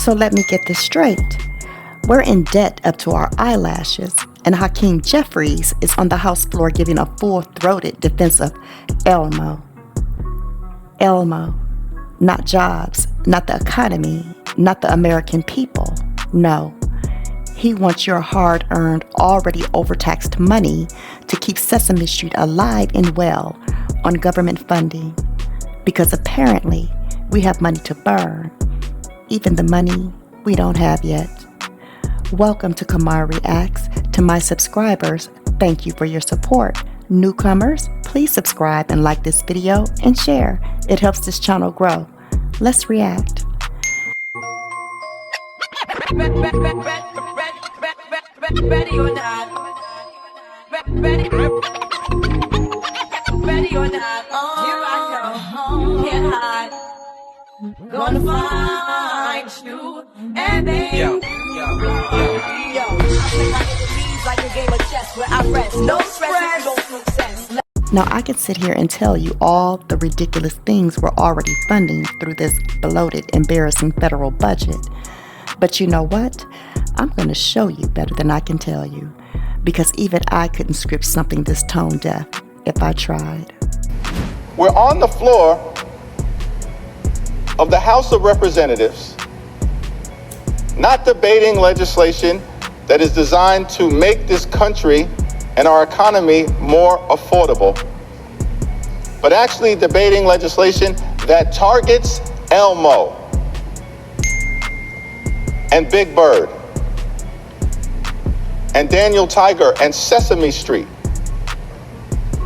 So let me get this straight. We're in debt up to our eyelashes, and Hakeem Jeffries is on the House floor giving a full-throated defense of Elmo. Elmo, not jobs, not the economy, not the American people. No, he wants your hard-earned, already overtaxed money to keep Sesame Street alive and well on government funding, because apparently we have money to burn, even the money we don't have yet. Welcome to Kimara Reacts. To my subscribers, thank you for your support. Newcomers, please subscribe and like this video and share. It helps this channel grow. Let's react. Ready or not? Ready or not? Here I come. Can't hide. Gonna find you and baby. Yo. Like a game of chess where I rest. No stress, no success. Now, I could sit here and tell you all the ridiculous things we're already funding through this bloated, embarrassing federal budget. But you know what? I'm going to show you better than I can tell you, because even I couldn't script something this tone deaf if I tried. We're on the floor of the House of Representatives, not debating legislation that is designed to make this country and our economy more affordable, but actually debating legislation that targets Elmo and Big Bird and Daniel Tiger and Sesame Street.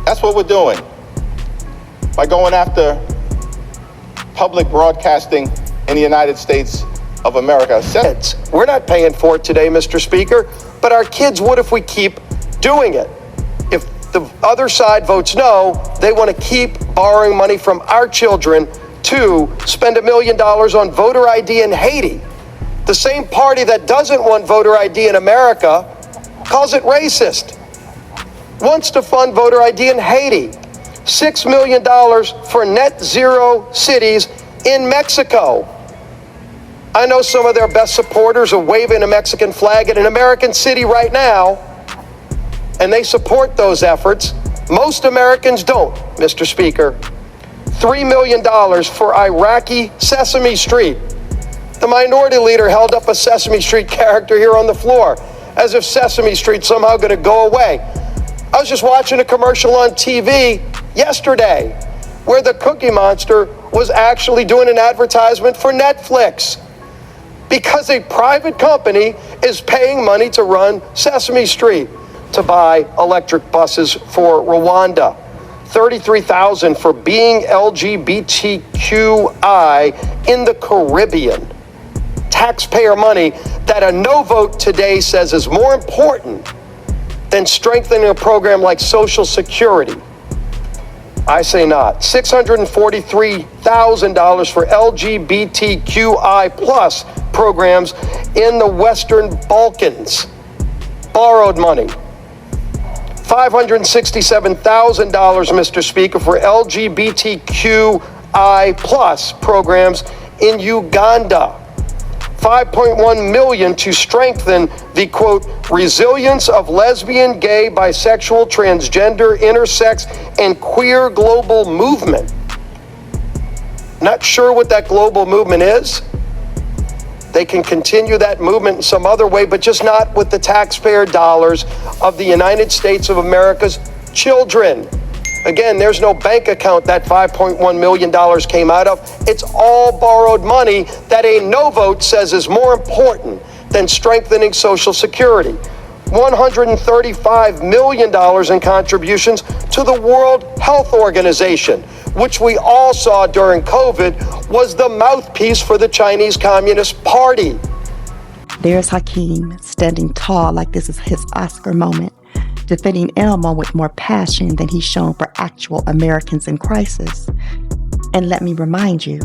That's what we're doing by going after public broadcasting in the United States of America. We're not paying for it today, Mr. Speaker, but our kids would if we keep doing it. If the other side votes no, they want to keep borrowing money from our children to spend $1 million on voter ID in Haiti. The same party that doesn't want voter ID in America calls it racist. Wants to fund voter ID in Haiti. $6 million for net zero cities in Mexico. I know some of their best supporters are waving a Mexican flag in an American city right now, and they support those efforts. Most Americans don't, Mr. Speaker. $3 million for Iraqi Sesame Street. The minority leader held up a Sesame Street character here on the floor, as if Sesame Street's somehow going to go away. I was just watching a commercial on TV yesterday where the Cookie Monster was actually doing an advertisement for Netflix, because a private company is paying money to run Sesame Street, to buy electric buses for Rwanda, $33,000 for being LGBTQI in the Caribbean. Taxpayer money that a no vote today says is more important than strengthening a program like Social Security. I say not. $643,000 for LGBTQI plus programs in the Western Balkans. Borrowed money. $567,000, Mr. Speaker, for LGBTQI plus programs in Uganda. $5.1 million to strengthen the, quote, resilience of lesbian, gay, bisexual, transgender, intersex, and queer global movement. Not sure what that global movement is. They can continue that movement in some other way, but just not with the taxpayer dollars of the United States of America's children. Again, there's no bank account that $5.1 million came out of. It's all borrowed money that a no vote says is more important than strengthening Social Security. $135 million in contributions to the World Health Organization, which we all saw during COVID was the mouthpiece for the Chinese Communist Party. There's Hakeem, standing tall like this is his Oscar moment, defending Elmo with more passion than he's shown for actual Americans in crisis. And let me remind you,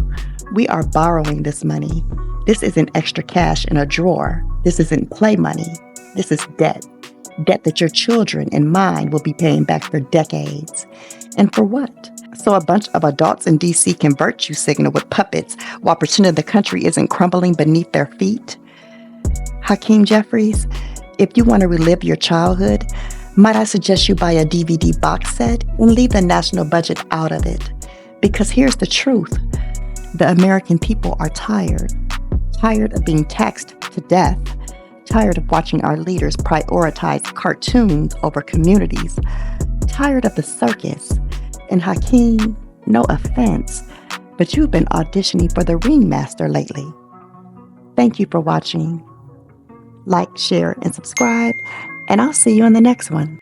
we are borrowing this money. This isn't extra cash in a drawer. This isn't play money. This is debt. Debt that your children and mine will be paying back for decades. And for what? So a bunch of adults in DC can virtue signal with puppets while pretending the country isn't crumbling beneath their feet? Hakeem Jeffries, if you want to relive your childhood, might I suggest you buy a DVD box set and leave the national budget out of it? Because here's the truth. The American people are tired of being taxed to death, tired of watching our leaders prioritize cartoons over communities, tired of the circus. And Hakeem, no offense, but you've been auditioning for the ringmaster lately. Thank you for watching. Like, share, and subscribe, and I'll see you on the next one.